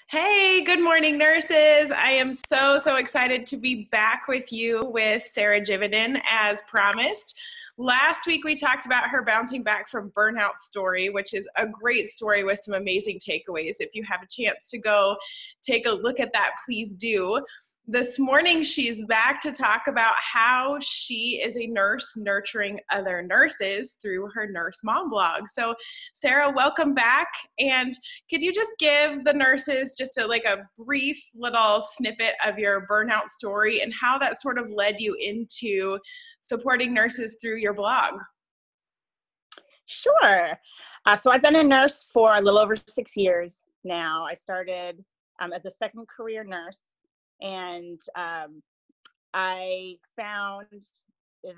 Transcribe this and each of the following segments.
Hey, good morning, nurses. I am so excited to be back with you with Sarah Jividen as promised. Last week, we talked about her bouncing back from burnout story, which is a great story with some amazing takeaways. If you have a chance to go take a look at that, please do. This morning, she's back to talk about how she is a nurse nurturing other nurses through her Nurse Mom blog. So, Sarah, welcome back. And could you just give the nurses just a brief little snippet of your burnout story and how that sort of led you into supporting nurses through your blog? Sure. So I've been a nurse for a little over 6 years now. I started as a second career nurse. And I found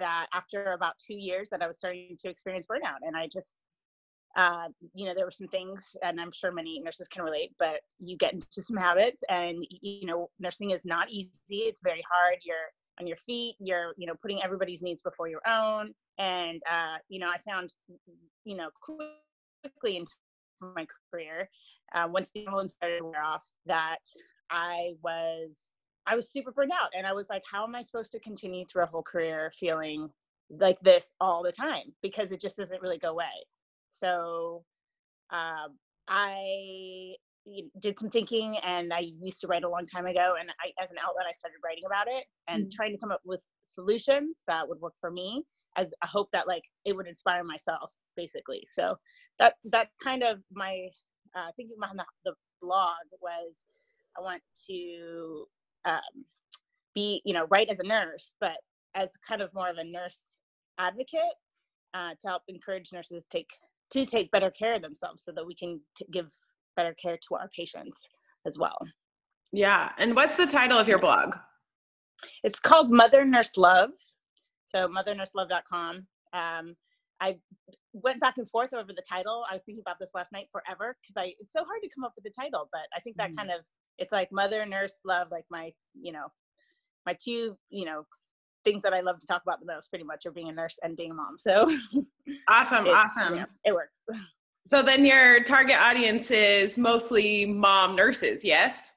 that after about 2 years that I was starting to experience burnout. And I just, there were some things, and I'm sure many nurses can relate, but you get into some habits and, nursing is not easy. It's very hard. You're on your feet, you're, putting everybody's needs before your own. And, I found, quickly into my career, once the hormones started to wear off, that I was super burned out, and I was like, how am I supposed to continue through a whole career feeling like this all the time? Because it just doesn't really go away. So I did some thinking, and I used to write a long time ago, and as an outlet, I started writing about it and trying to come up with solutions that would work for me, as a hope that it would inspire myself, basically. So that's kind of my thinking behind the blog was, I want to be, write as a nurse, but as kind of more of a nurse advocate to help encourage nurses to take better care of themselves so that we can give better care to our patients as well. Yeah. And what's the title of your blog? It's called Mother Nurse Love. So mothernurselove.com. I went back and forth over the title. I was thinking about this last night forever because it's so hard to come up with the title, but I think that kind of, it's like Mother Nurse Love, like my two, things that I love to talk about the most pretty much are being a nurse and being a mom. So awesome. It works. So then your target audience is mostly mom nurses, yes?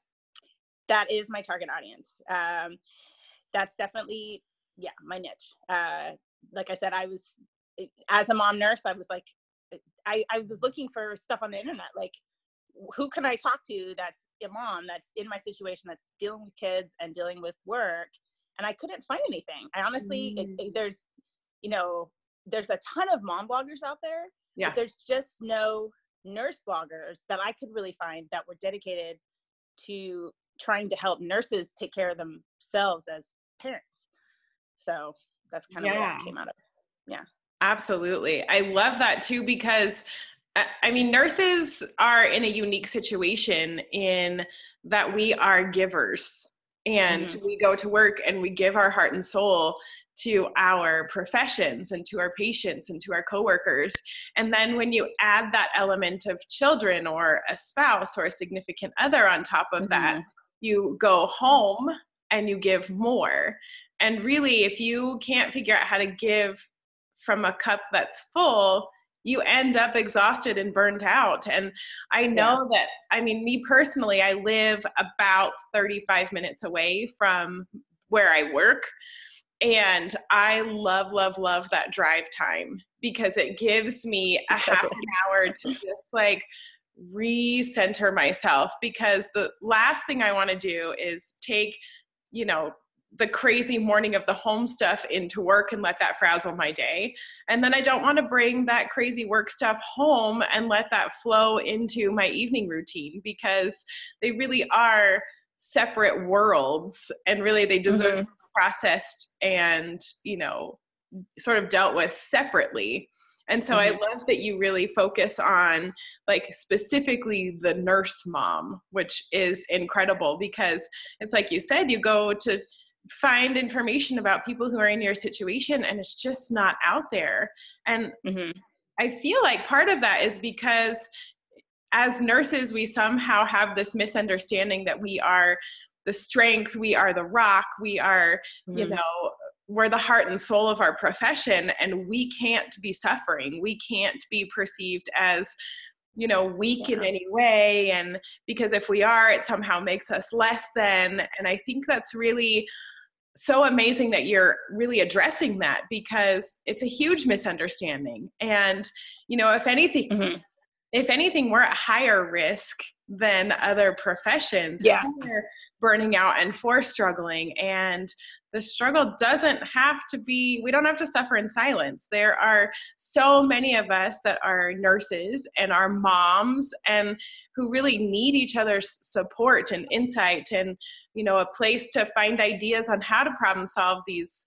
That is my target audience. That's definitely, my niche. Like I said, as a mom nurse, I was like, I was looking for stuff on the internet, like, who can I talk to that's a mom that's in my situation, that's dealing with kids and dealing with work, and I couldn't find anything. I honestly, there's a ton of mom bloggers out there, but there's just no nurse bloggers that I could really find that were dedicated to trying to help nurses take care of themselves as parents. So that's kind of where that came out of. Yeah. Absolutely. I love that too, because nurses are in a unique situation in that we are givers, and we go to work and we give our heart and soul to our professions and to our patients and to our coworkers. And then when you add that element of children or a spouse or a significant other on top of that, you go home and you give more. And really, if you can't figure out how to give from a cup that's full, you end up exhausted and burnt out. And I know that, me personally, I live about 35 minutes away from where I work. And I love that drive time, because it gives me a half an hour to just recenter myself, because the last thing I want to do is take, the crazy morning of the home stuff into work and let that frazzle my day. And then I don't want to bring that crazy work stuff home and let that flow into my evening routine, because they really are separate worlds, and really they deserve to be processed and, sort of dealt with separately. And so I love that you really focus on specifically the nurse mom, which is incredible, because it's like you said, you go to find information about people who are in your situation and it's just not out there. And I feel like part of that is because as nurses, we somehow have this misunderstanding that we are the strength, we are the rock, we are, we're the heart and soul of our profession, and we can't be suffering. We can't be perceived as, weak in any way. And because if we are, it somehow makes us less than. And I think that's really so amazing that you're really addressing that, because it's a huge misunderstanding. And, if anything, we're at higher risk than other professions for burning out and for struggling. And the struggle doesn't have to be, we don't have to suffer in silence. There are so many of us that are nurses and are moms and who really need each other's support and insight and, a place to find ideas on how to problem solve these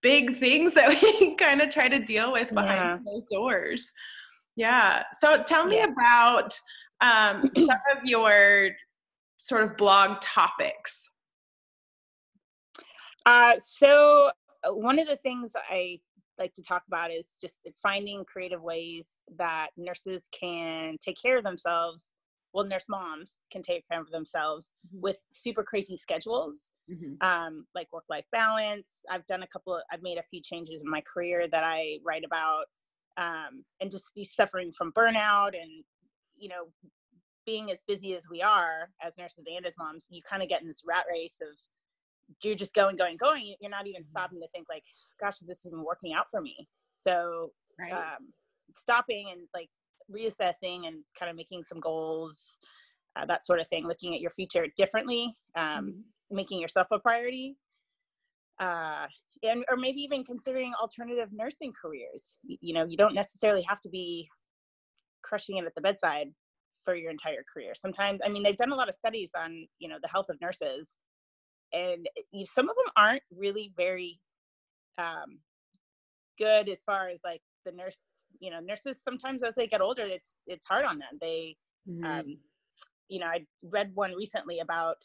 big things that we kind of try to deal with behind those doors. Yeah. So tell me about some of your sort of blog topics. So one of the things I like to talk about is just finding creative ways that nurses can take care of themselves. Well, nurse moms can take care of themselves with super crazy schedules, like work-life balance. I've made a few changes in my career that I write about, and just suffering from burnout and, being as busy as we are as nurses and as moms, you kind of get in this rat race of, you're just going. You're not even stopping to think like, gosh, is this even working out for me? So stopping and like reassessing and kind of making some goals, that sort of thing, looking at your future differently, making yourself a priority, or maybe even considering alternative nursing careers. You don't necessarily have to be crushing it at the bedside for your entire career. Sometimes, they've done a lot of studies on, the health of nurses, and some of them aren't really very good as far as like the nurses sometimes as they get older, it's hard on them. They, I read one recently about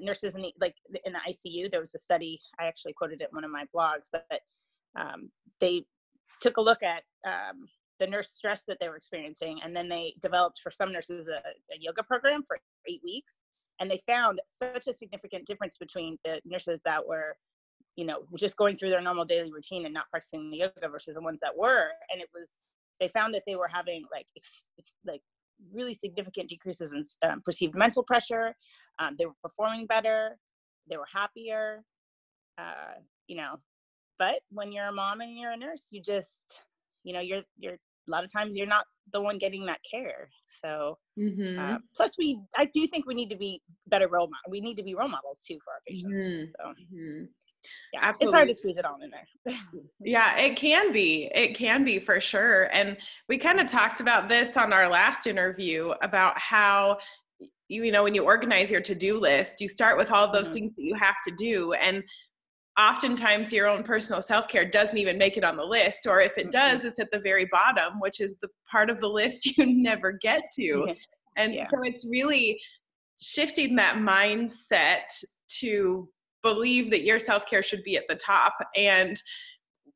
nurses in the ICU. There was a study, I actually quoted it in one of my blogs, but they took a look at the nurse stress that they were experiencing, and then they developed for some nurses a yoga program for 8 weeks, and they found such a significant difference between the nurses that were just going through their normal daily routine and not practicing the yoga versus the ones that were. And they found that they were having like really significant decreases in perceived mental pressure. They were performing better. They were happier, but when you're a mom and you're a nurse, you just, you're a lot of times you're not the one getting that care. So plus I do think we need to be better role models. We need to be role models too for our patients. So. Yeah, absolutely. It's hard to squeeze it all in there. Yeah, it can be for sure. And we kind of talked about this on our last interview about how, when you organize your to-do list, you start with all those things that you have to do. And oftentimes your own personal self-care doesn't even make it on the list. Or if it does, it's at the very bottom, which is the part of the list you never get to. And so it's really shifting that mindset to believe that your self-care should be at the top. And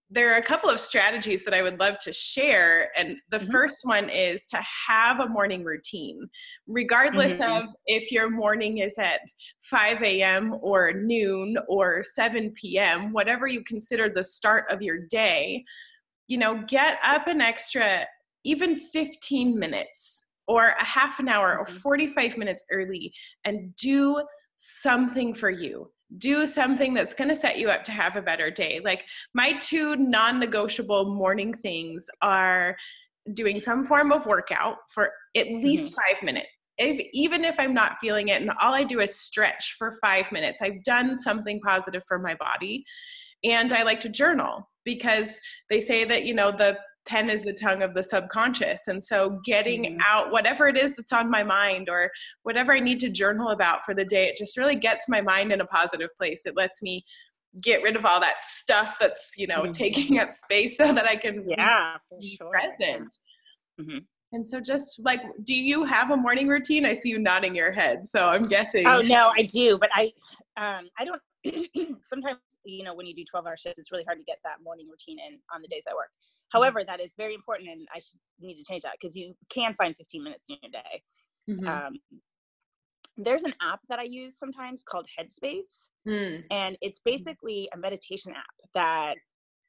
there are a couple of strategies that I would love to share. And the first one is to have a morning routine, regardless of if your morning is at 5 a.m. or noon or 7 p.m., whatever you consider the start of your day, get up an extra, even 15 minutes or a half an hour or 45 minutes early and do something for you. Do something that's going to set you up to have a better day. Like my 2 non-negotiable morning things are doing some form of workout for at least 5 minutes. Even if I'm not feeling it and all I do is stretch for 5 minutes, I've done something positive for my body. And I like to journal because they say that, the pen is the tongue of the subconscious. And so getting out whatever it is that's on my mind or whatever I need to journal about for the day, it just really gets my mind in a positive place. It lets me get rid of all that stuff that's, taking up space so that I can be present. And so just like, do you have a morning routine? I see you nodding your head, so I'm guessing. Oh, no, I do. But I don't, sometimes, when you do 12-hour shifts, it's really hard to get that morning routine in on the days I work. However, that is very important, and I need to change that because you can find 15 minutes in your day. There's an app that I use sometimes called Headspace, and it's basically a meditation app that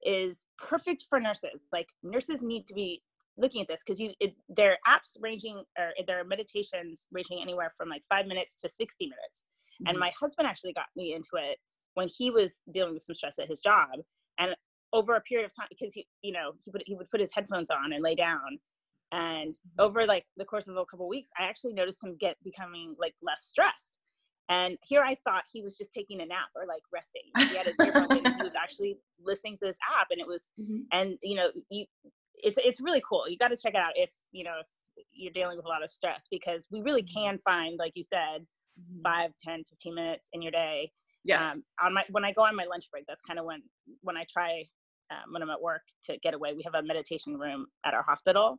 is perfect for nurses. Like nurses need to be looking at this, because there are apps ranging, or there are meditations ranging anywhere from like 5 minutes to 60 minutes. Mm-hmm. And my husband actually got me into it when he was dealing with some stress at his job. And over a period of time, because he would put his headphones on and lay down. And over like the course of a couple of weeks, I actually noticed him becoming like less stressed. And here I thought he was just taking a nap or like resting. He had his earphones in and he was actually listening to this app, and it was, and it's really cool. You got to check it out if you're dealing with a lot of stress, because we really can find, like you said, 5, 10, 15 minutes in your day. Yes. When I go on my lunch break, that's kind of when I try, when I'm at work, to get away. We have a meditation room at our hospital,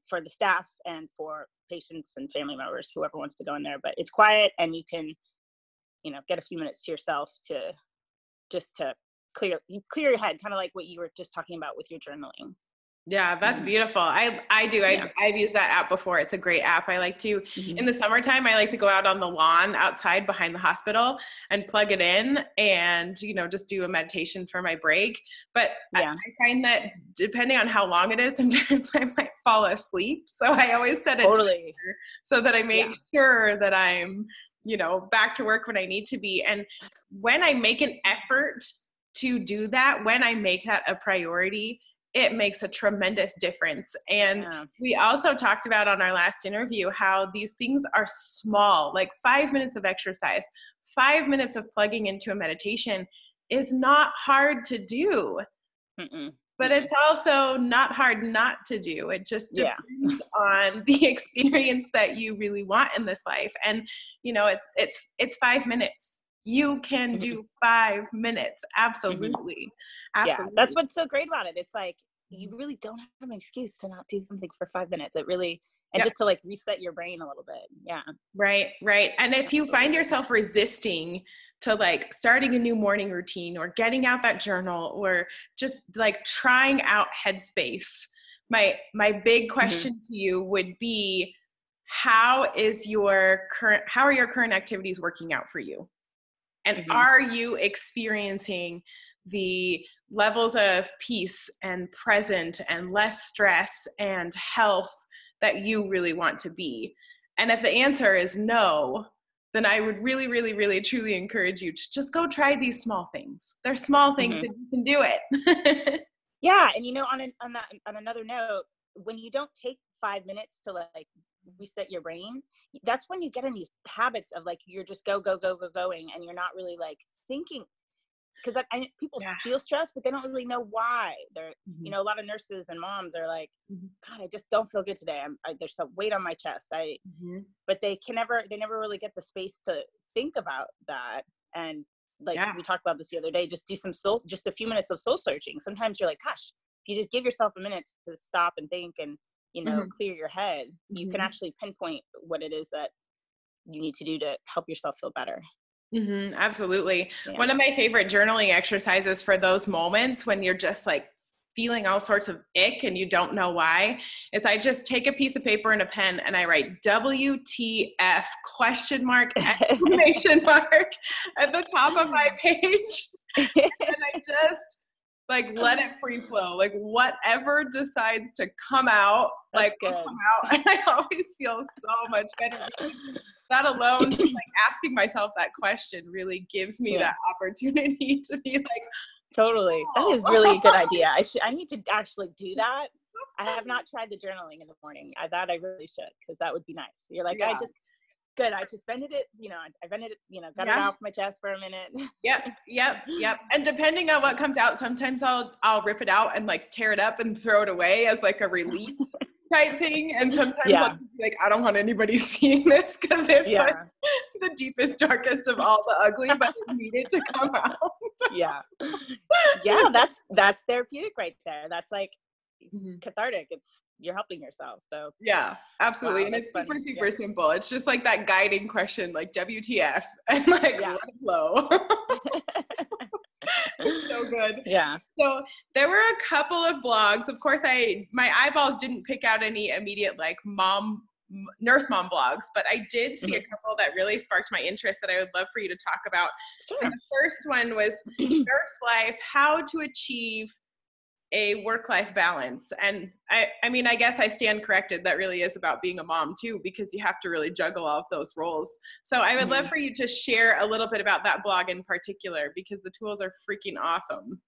for the staff and for patients and family members, whoever wants to go in there. But it's quiet, and you can, get a few minutes to yourself to clear your head, kind of like what you were just talking about with your journaling. Yeah, that's beautiful. I do. Yeah. I've used that app before. It's a great app. I like to, in the summertime, I like to go out on the lawn outside behind the hospital and plug it in and, just do a meditation for my break. But I find that depending on how long it is, sometimes I might fall asleep. So I always set a timer so that I make sure that I'm, back to work when I need to be. And when I make an effort to do that, when I make that a priority, it makes a tremendous difference. And we also talked about on our last interview how these things are small, like 5 minutes of exercise, 5 minutes of plugging into a meditation is not hard to do. But it's also not hard not to do. It just depends on the experience that you really want in this life. And, it's 5 minutes. You can do 5 minutes. Absolutely. Absolutely. Yeah, that's what's so great about it. It's like, you really don't have an excuse to not do something for 5 minutes. It really, and just to like reset your brain a little bit. Yeah. Right. And if you find yourself resisting to like starting a new morning routine or getting out that journal or just like trying out Headspace, my big question to you would be, how are your current activities working out for you? And are you experiencing the levels of peace and present and less stress and health that you really want to be? And if the answer is no, then I would really, really, really, truly encourage you to just go try these small things. They're small things and you can do it. Yeah. And on another note, when you don't take 5 minutes to like reset your brain, that's when you get in these habits of like, you're just going, and you're not really like thinking. Because people feel stressed, but they don't really know why. They're, a lot of nurses and moms are like, God, I just don't feel good today. There's some weight on my chest. But they never really get the space to think about that. And like we talked about this the other day, just do just a few minutes of soul searching. Sometimes you're like, gosh, if you just give yourself a minute to stop and think and, clear your head, you can actually pinpoint what it is that you need to do to help yourself feel better. Absolutely. Yeah. One of my favorite journaling exercises for those moments when you're just like feeling all sorts of ick and you don't know why is I just take a piece of paper and a pen and I write WTF ? Exclamation mark at the top of my page. And I just like let it free flow, like whatever decides to come out, like will come out. And I always feel so much better. That alone, just like asking myself that question really gives me that opportunity to be like, totally. That is really a good idea. I need to actually do that. I have not tried the journaling in the morning. I thought I really should, because that would be nice. You're like, I just vented it, I vented it, got it off my chest for a minute. Yep. And depending on what comes out, sometimes I'll rip it out and like tear it up and throw it away as like a relief type thing. And sometimes I'll just be like, I don't want anybody seeing this because it's like the deepest, darkest of all the ugly, but it needed to come out. Yeah, that's therapeutic right there. That's like cathartic. You're helping yourself. So yeah, absolutely. Wow, and it's super simple. It's just like that guiding question, like WTF, and like let it flow. So good. Yeah. So there were a couple of blogs. Of course, my eyeballs didn't pick out any immediate like nurse mom blogs, but I did see a couple that really sparked my interest that I would love for you to talk about. Sure. And the first one was Nurse Life: How to Achieve a work-life balance. And I mean, I guess I stand corrected. That really is about being a mom too, because you have to really juggle all of those roles. So I would love for you to share a little bit about that blog in particular, because the tools are freaking awesome.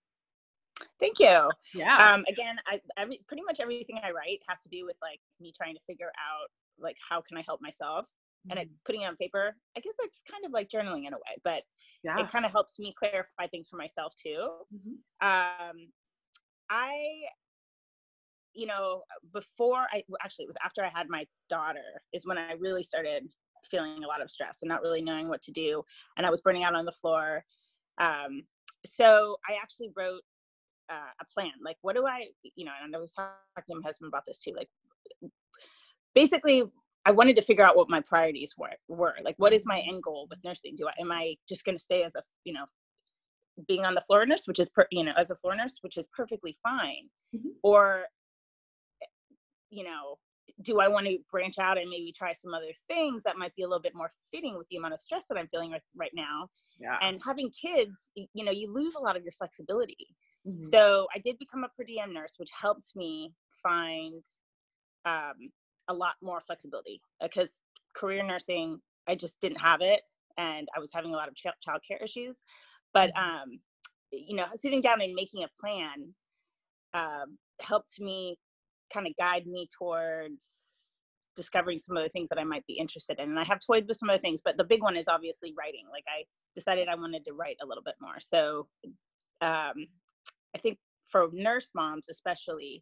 Thank you. Yeah. Again, pretty much everything I write has to do with like me trying to figure out like, how can I help myself? And putting it on paper, I guess it's kind of like journaling in a way, but it kind of helps me clarify things for myself too. Actually, it was after I had my daughter is when I really started feeling a lot of stress and not really knowing what to do. And I was burning out on the floor. So I actually wrote a plan. Like, what do I, and I was talking to my husband about this too. Like, basically, I wanted to figure out what my priorities were. Like, what is my end goal with nursing? Am I just going to stay as a, being on the floor nurse, which is, as a floor nurse, which is perfectly fine. Or, do I want to branch out and maybe try some other things that might be a little bit more fitting with the amount of stress that I'm feeling right now? Yeah. And having kids, you lose a lot of your flexibility. So I did become a per diem nurse, which helped me find a lot more flexibility, because career nursing, I just didn't have it. And I was having a lot of childcare issues. But, sitting down and making a plan helped me kind of guide me towards discovering some of the things that I might be interested in. And I have toyed with some other things, but the big one is obviously writing. Like, I decided I wanted to write a little bit more. So I think for nurse moms, especially,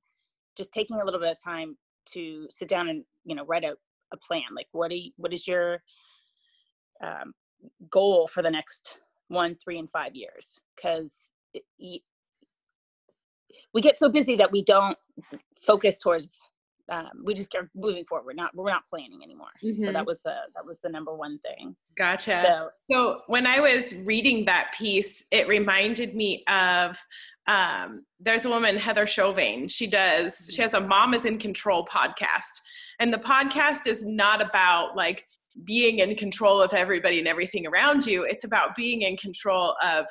just taking a little bit of time to sit down and, write out a plan. Like, what is your goal for the next 1, 3, and 5 years? Because we get so busy that we don't focus towards, we just get moving forward. We're not planning anymore. So that was the number one thing. Gotcha. So when I was reading that piece, it reminded me of, there's a woman, Heather Chauvin. She has a Mom is in Control podcast. And the podcast is not about like being in control of everybody and everything around you. It's about being in control of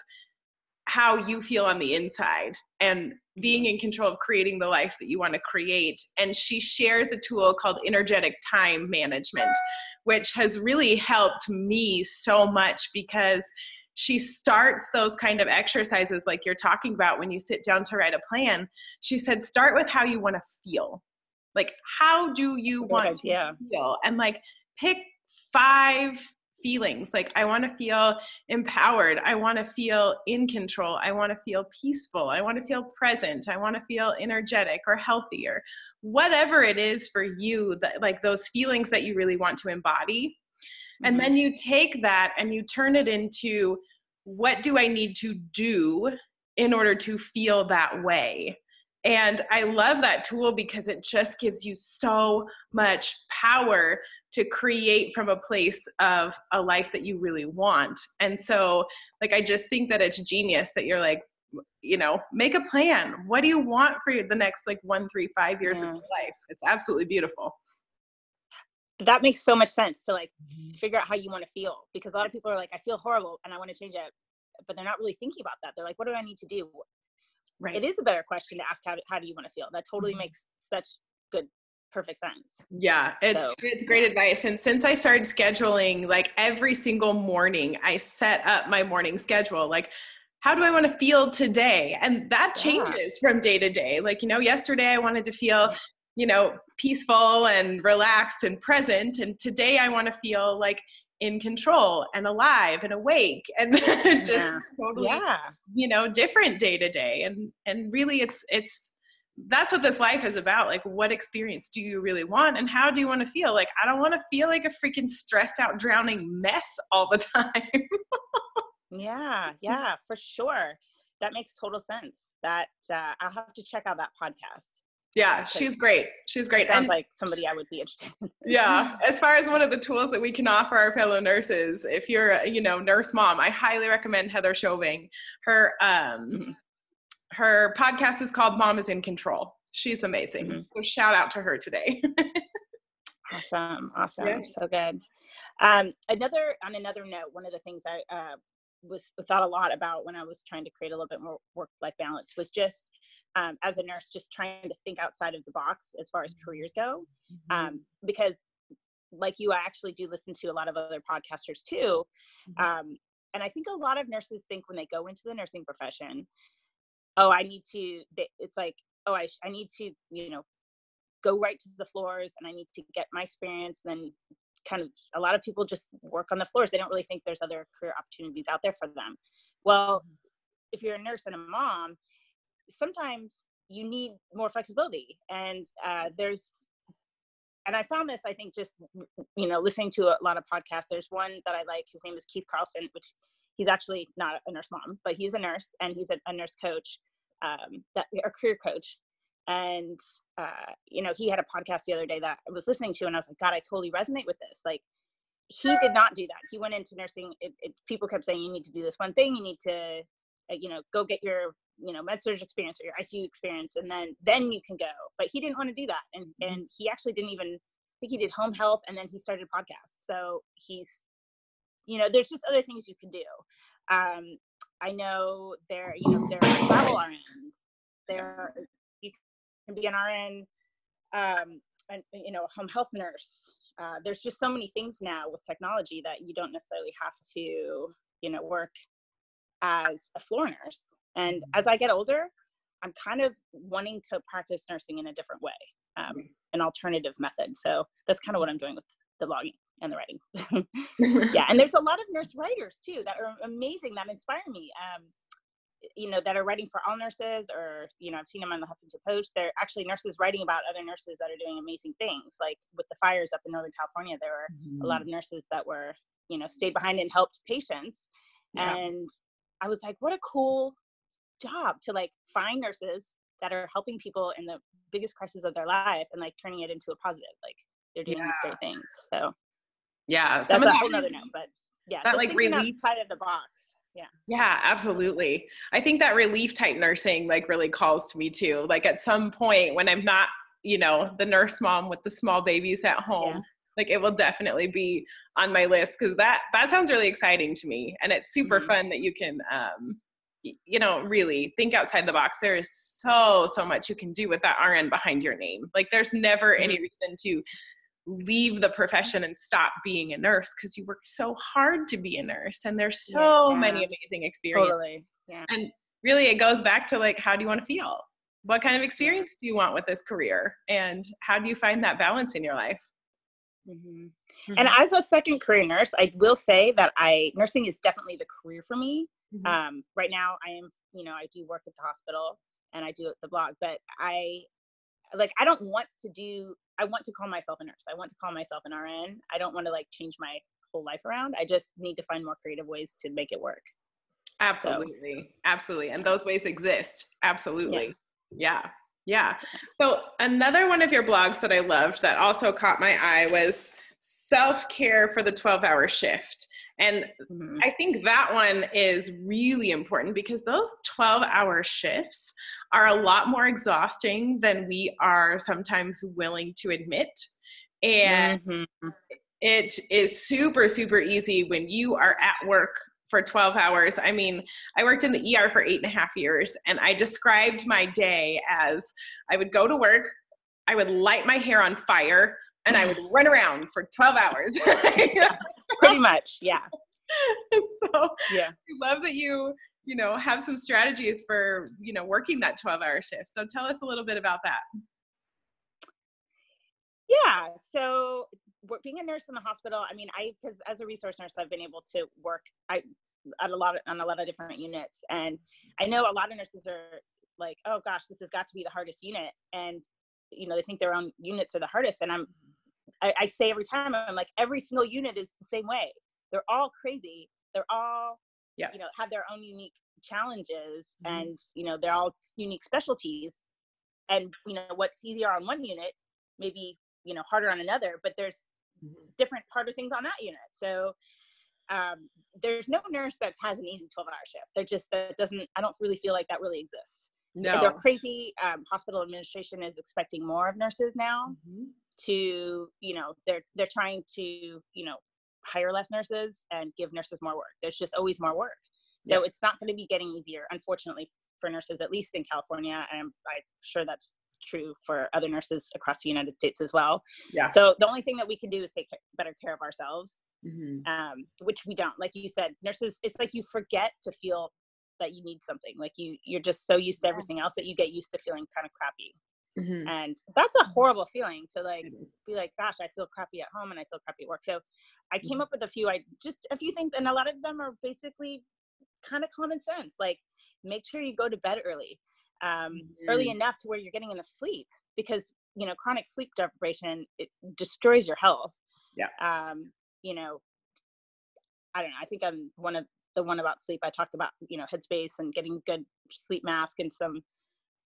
how you feel on the inside and being in control of creating the life that you want to create. And she shares a tool called energetic time management, which has really helped me so much, because she starts those kind of exercises like you're talking about when you sit down to write a plan. She said, start with how you want to feel. Like, how do you want to feel? And like, pick 5 feelings. Like, I want to feel empowered. I want to feel in control. I want to feel peaceful. I want to feel present. I want to feel energetic or healthier. Whatever it is for you, that, like, those feelings that you really want to embody. And then you take that and you turn it into, what do I need to do in order to feel that way? And I love that tool because it just gives you so much power to create from a place of a life that you really want. And so, like, I just think that it's genius that you're like, make a plan. What do you want for the next 1, 3, 5 years of your life? It's absolutely beautiful. That makes so much sense to figure out how you want to feel, because a lot of people are like, I feel horrible and I want to change it, but they're not really thinking about that. They're like, what do I need to do? Right. It is a better question to ask, how do you want to feel? That totally makes such perfect sense. Yeah, it's great advice. And since I started scheduling, every single morning, I set up my morning schedule. How do I want to feel today? And that changes from day to day. Yesterday I wanted to feel, peaceful and relaxed and present. And today I want to feel in control and alive and awake, and just totally, different day to day. And really that's what this life is about. What experience do you really want, and how do you want to feel? I don't want to feel like a freaking stressed out, drowning mess all the time. Yeah, for sure. That makes total sense. That I'll have to check out that podcast. Yeah, she's great. Sounds like somebody I would be interested in. Yeah. As far as one of the tools that we can offer our fellow nurses, if you're a, nurse mom, I highly recommend Heather Chauvin. Her podcast is called Mom is in Control. She's amazing. So shout out to her today. Awesome. Yeah. So good. On another note, one of the things thought a lot about when I was trying to create a little bit more work-life balance was just, as a nurse, just trying to think outside of the box as far as careers go. Because like you, I actually do listen to a lot of other podcasters too. And I think a lot of nurses think when they go into the nursing profession, oh, it's like, oh, I need to, go right to the floors and I need to get my experience. And then kind of a lot of people just work on the floors. They don't really think there's other career opportunities out there for them. Well, if you're a nurse and a mom, sometimes you need more flexibility. And and I found this, I think, just, listening to a lot of podcasts. There's one that I like. His name is Keith Carlson, which he's actually not a nurse mom, but he's a nurse, and he's a nurse coach, a career coach. And, he had a podcast the other day that I was listening to, and I was like, God, I totally resonate with this. Like, he did not do that. He went into nursing. People kept saying, you need to do this one thing. You need to, go get your, med-surg experience or your ICU experience, and then you can go. But he didn't want to do that. And he actually didn't even, I think he did home health, and then he started a podcast. So he's, there's just other things you can do. I know there are travel RNs. You can be an RN, and a home health nurse. There's just so many things now with technology that you don't necessarily have to, work as a floor nurse. And as I get older, I'm kind of wanting to practice nursing in a different way, an alternative method. So that's kind of what I'm doing with the blogging and the writing. Yeah. And there's a lot of nurse writers too that are amazing, that inspire me, that are writing for all nurses, or, I've seen them on the Huffington Post. They're actually nurses writing about other nurses that are doing amazing things. Like with the fires up in Northern California, there were a lot of nurses that were, stayed behind and helped patients. Yeah. And I was like, what a cool job to like find nurses that are helping people in the biggest crisis of their life and like turning it into a positive. Like they're doing these great things. So yeah, that's a whole nother note, but yeah, that just like relief outside of the box. Yeah, absolutely. I think that relief type nursing like really calls to me too. Like at some point when I'm not, the nurse mom with the small babies at home, like it will definitely be on my list, because that sounds really exciting to me. And it's super fun that you can, really think outside the box. There is so much you can do with that RN behind your name. Like there's never any reason to leave the profession and stop being a nurse, because you work so hard to be a nurse, and there's so many amazing experiences. Totally. Yeah. And really it goes back to like, how do you want to feel? What kind of experience do you want with this career? And how do you find that balance in your life? And as a second career nurse, I will say that nursing is definitely the career for me. Right now I am, I do work at the hospital and I do the blog, but I want to call myself a nurse. I want to call myself an RN. I don't want to like change my whole life around. I just need to find more creative ways to make it work. Absolutely. Absolutely. And those ways exist. Absolutely. Yeah. So another one of your blogs that I loved that also caught my eye was self-care for the 12-hour shift. And I think that one is really important, because those 12-hour shifts are a lot more exhausting than we are sometimes willing to admit. And it is super easy when you are at work for 12 hours. I mean, I worked in the ER for 8.5 years, and I described my day as I would go to work, I would light my hair on fire, and I would run around for 12 hours. Pretty much. Yeah. So I love that you have some strategies for, working that 12-hour shift. So tell us a little bit about that. Yeah. So being a nurse in the hospital, I mean, because as a resource nurse, I've been able to work on a lot of different units. And I know a lot of nurses are like, oh gosh, this has got to be the hardest unit. And, they think their own units are the hardest. And I say every time, I'm like, every single unit is the same way. They're all crazy. They're all, have their own unique challenges, and, they're all unique specialties. And, what's easier on one unit, maybe, harder on another, but there's different harder things on that unit. So there's no nurse that has an easy 12-hour shift. I don't really feel like that really exists. No. They're crazy. Hospital administration is expecting more of nurses now to, they're trying to, hire less nurses and give nurses more work. There's just always more work. So it's not going to be getting easier, unfortunately, for nurses, at least in California. And I'm sure that's true for other nurses across the United States as well. Yeah. So the only thing that we can do is take better care of ourselves, which we don't. Like you said, nurses, it's like you forget to feel that you need something. Like you're just so used to everything else that you get used to feeling kind of crappy. And that's a horrible feeling to like be like, gosh, I feel crappy at home and I feel crappy at work. So I came up with a few things, and a lot of them are basically kind of common sense. Like, make sure you go to bed early enough to where you're getting enough sleep, because chronic sleep deprivation, it destroys your health. You know, I don't know, I think I'm the one about sleep, I talked about Headspace and getting good sleep mask and some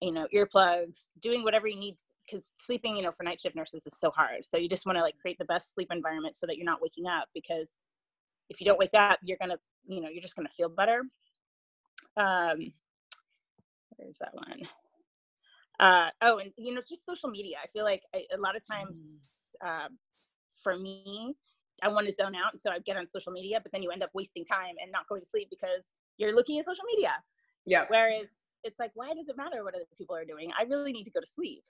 earplugs, doing whatever you need, because sleeping for night shift nurses is so hard. So you just want to like create the best sleep environment so that you're not waking up, because if you don't wake up, you're gonna you're just gonna feel better. Where's that one? And just social media. I feel like a lot of times for me, I want to zone out, and so I get on social media, but then you end up wasting time and not going to sleep because you're looking at social media. Yeah. Whereas it's like, why does it matter what other people are doing? I really need to go to sleep.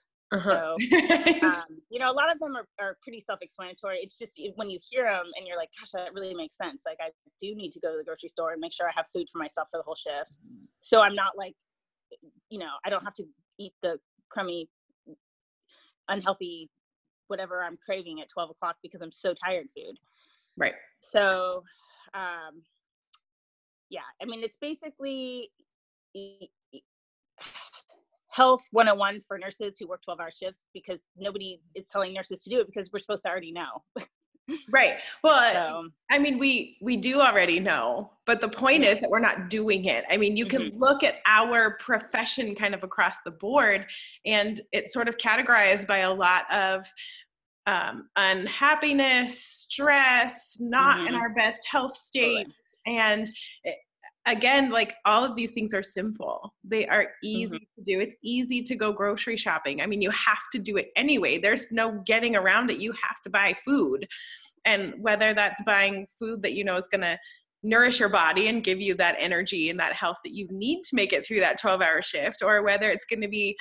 So, a lot of them are pretty self-explanatory. It's just when you hear them and you're like, gosh, that really makes sense. Like, I do need to go to the grocery store and make sure I have food for myself for the whole shift. So I'm not like, I don't have to eat the crummy, unhealthy, whatever I'm craving at 12 o'clock because I'm so tired food. Right. So, it's basically health 101 for nurses who work 12-hour shifts, because nobody is telling nurses to do it because we're supposed to already know. Right. Well, so, we do already know, but the point is that we're not doing it. You can look at our profession kind of across the board, and it's sort of categorized by a lot of unhappiness, stress, not in our best health state. And again, like, all of these things are simple. They are easy to do. It's easy to go grocery shopping. You have to do it anyway. There's no getting around it. You have to buy food. And whether that's buying food that is going to nourish your body and give you that energy and that health that you need to make it through that 12-hour shift, or whether it's going to be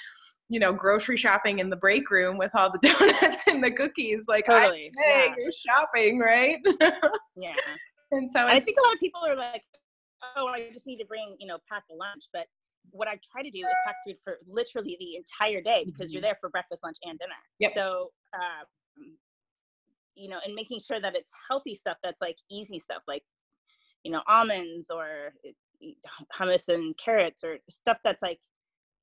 grocery shopping in the break room with all the donuts and the cookies, like, totally. You're shopping, right? Yeah. And so I think a lot of people are like, oh, I just need to bring, pack a lunch. But what I try to do is pack food for literally the entire day, because you're there for breakfast, lunch, and dinner. Yep. So, and making sure that it's healthy stuff, that's like easy stuff, like, almonds or hummus and carrots, or stuff that's like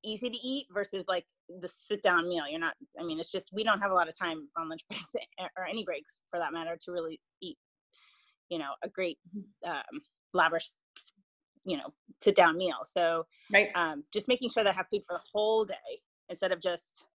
easy to eat versus like the sit down meal. You're not, it's just, we don't have a lot of time on lunch breaks or any breaks for that matter to really eat, a great, lavish, sit down meal. So, right. Just making sure that I have food for the whole day instead of just,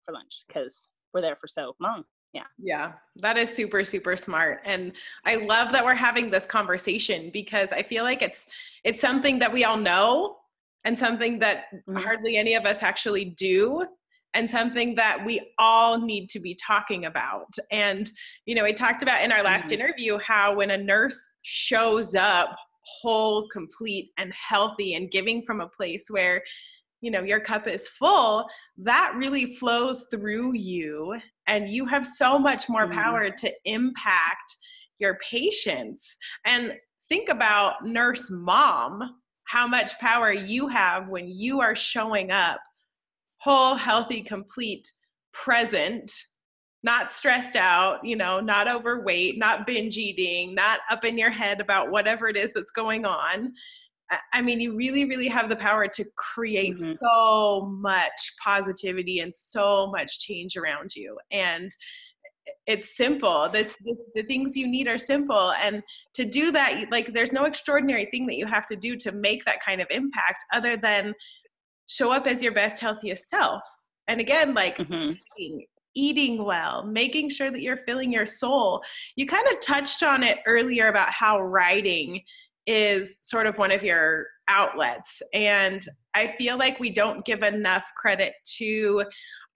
for lunch, because we're there for so long. Yeah. Yeah. That is super, super smart. And I love that we're having this conversation, because I feel like it's something that we all know, and something that hardly any of us actually do, and something that we all need to be talking about. And, we talked about in our last interview how when a nurse shows up whole, complete, and healthy, and giving from a place where, your cup is full, that really flows through you, and you have so much more power to impact your patients. And think about nurse mom, how much power you have when you are showing up whole, healthy, complete, present, not stressed out, not overweight, not binge eating, not up in your head about whatever it is that's going on. You really, really have the power to create so much positivity and so much change around you. And it's simple. The things you need are simple. And to do that, like, there's no extraordinary thing that you have to do to make that kind of impact, other than show up as your best, healthiest self. And again, like, eating well, making sure that you're filling your soul. You kind of touched on it earlier about how writing is sort of one of your outlets. And I feel like we don't give enough credit to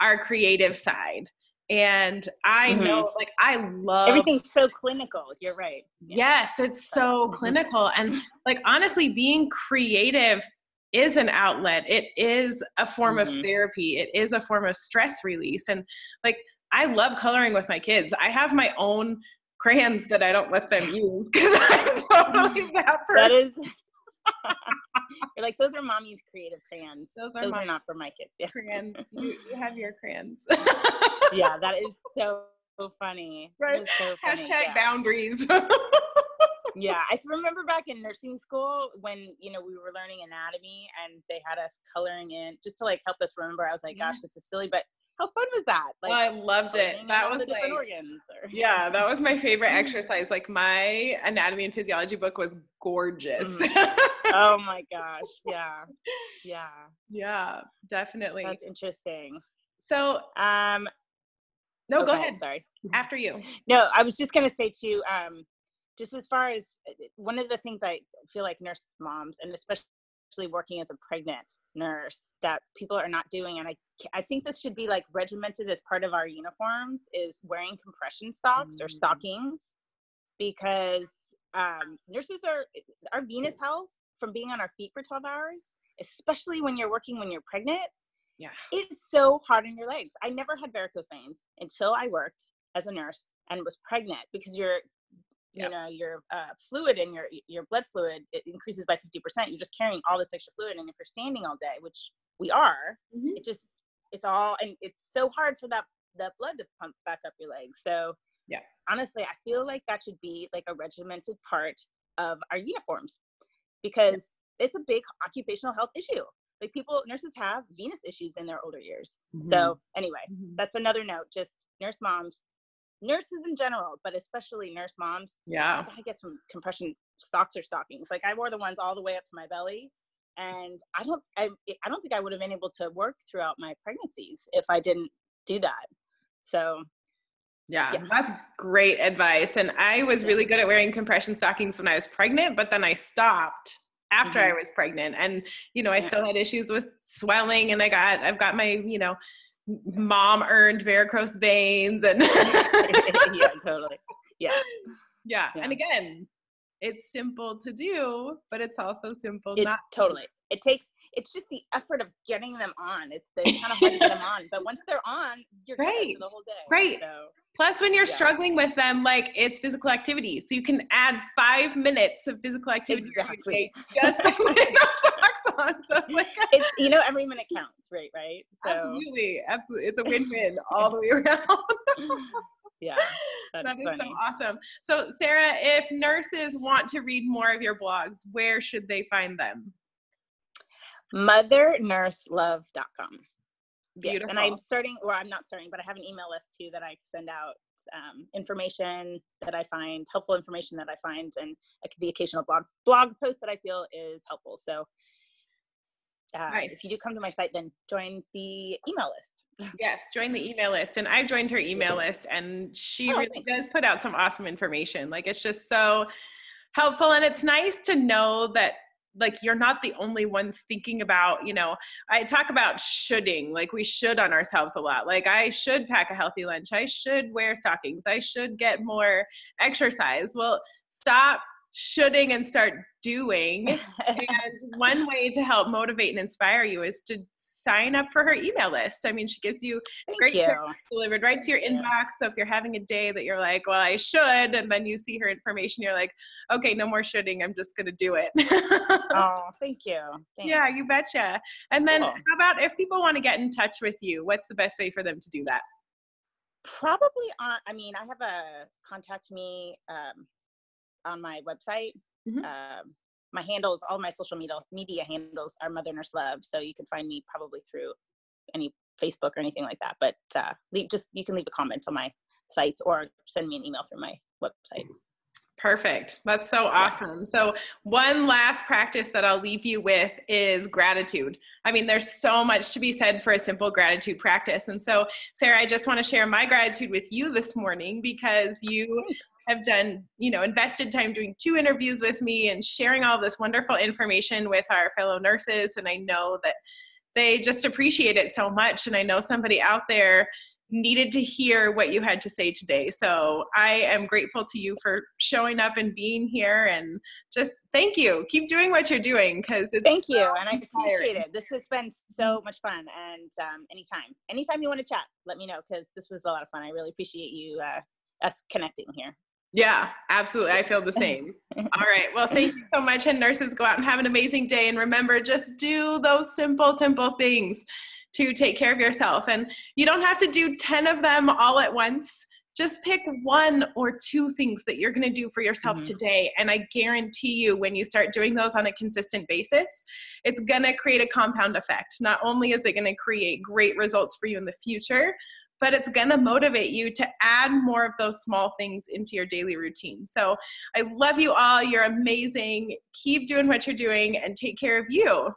our creative side. And I know, like, I love everything's so clinical. You're right. Yes, it's so clinical. And like, honestly, being creative is an outlet. It is a form of therapy. It is a form of stress release. And like, I love coloring with my kids. I have my own crayons that I don't let them use because I'm totally that person. That is, you're like, those are mommy's creative crayons. Those are not for my kids. Yeah. Crayons. You have your crayons. Yeah, that is so funny. Right. So funny. Hashtag boundaries. Yeah, I remember back in nursing school when, we were learning anatomy and they had us coloring in just to like help us remember. I was like, gosh, this is silly, but how fun was that? Like, I loved it. That was the different organs. Yeah, that was my favorite exercise. Like, my anatomy and physiology book was gorgeous. Oh my gosh. Yeah. Yeah. Yeah, definitely. That's interesting. So, no, go ahead. Sorry. After you. No, I was just going to say too, just as far as one of the things I feel like nurse moms, and especially working as a pregnant nurse, that people are not doing, and I think this should be like regimented as part of our uniforms, is wearing compression socks or stockings, because nurses our venous health from being on our feet for 12 hours, especially when you're pregnant, it's so hard on your legs. I never had varicose veins until I worked as a nurse and was pregnant, because your fluid in your blood fluid, it increases by 50%. You're just carrying all this extra fluid, and if you're standing all day, which we are, it's all, and it's so hard for that blood to pump back up your legs. So honestly, I feel like that should be like a regimented part of our uniforms, because it's a big occupational health issue. Like, nurses have venous issues in their older years. So anyway, that's another note. Just nurse moms, nurses in general, but especially nurse moms. I gotta get some compression socks or stockings. Like, I wore the ones all the way up to my belly, and I don't think I would have been able to work throughout my pregnancies if I didn't do that. So yeah, that's great advice. And I was really good at wearing compression stockings when I was pregnant, but then I stopped after I was pregnant, and I still had issues with swelling, and I've got my mom earned varicose veins, and yeah, totally. Yeah. And again, it's simple to do, but it's also simple it's not totally to. It's just the effort of getting them on. It's kind of hard to get them on, but once they're on, you're good for the whole day. Right. So, plus, when you're struggling with them, like, it's physical activity, so you can add 5 minutes of physical activity just by putting those socks on. So like, it's every minute counts, right? So absolutely, it's a win-win all the way around. Yeah, that is funny. So awesome. So Sarah, if nurses want to read more of your blogs, where should they find them? mothernurselove.com. Beautiful. Yes, and I'm not starting, but I have an email list too that I send out information that I find, helpful information that I find, and the occasional blog post that I feel is helpful. So nice. If you do come to my site, then join the email list. Yes, join the email list. And I've joined her email list, and she really does put out some awesome information. Like, it's just so helpful. And it's nice to know that, like, you're not the only one thinking about, I talk about shoulding, like, we should on ourselves a lot. Like, I should pack a healthy lunch. I should wear stockings. I should get more exercise. Well, stop shoulding and start doing. And one way to help motivate and inspire you is to sign up for her email list. I mean, she gives you great tips delivered right to your inbox. So if you're having a day that you're like, well, I should, and then you see her information, you're like, okay, no more shoulding. I'm just going to do it. Oh, thank you. Thanks. Yeah, you betcha. And then how about if people want to get in touch with you, what's the best way for them to do that? Probably I have a contact me on my website. My handles, all my social media handles are Mother Nurse Love. So you can find me probably through any Facebook or anything like that. But you can leave a comment on my site or send me an email through my website. Perfect. That's so awesome. So one last practice that I'll leave you with is gratitude. I mean, there's so much to be said for a simple gratitude practice. And so, Sarah, I just want to share my gratitude with you this morning, because you have done, invested time doing 2 interviews with me and sharing all this wonderful information with our fellow nurses. And I know that they just appreciate it so much. And I know somebody out there needed to hear what you had to say today. So I am grateful to you for showing up and being here, and just thank you. Keep doing what you're doing, because it's thank you, so and I appreciate it. This has been so much fun, and anytime you want to chat, let me know, because this was a lot of fun. I really appreciate you us connecting here. Yeah, absolutely. I feel the same. All right. Well, thank you so much. And nurses, go out and have an amazing day. And remember, just do those simple things to take care of yourself. And you don't have to do 10 of them all at once. Just pick 1 or 2 things that you're going to do for yourself today. And I guarantee you, when you start doing those on a consistent basis, it's going to create a compound effect. Not only is it going to create great results for you in the future, but it's going to motivate you to add more of those small things into your daily routine. So I love you all. You're amazing. Keep doing what you're doing, and take care of you.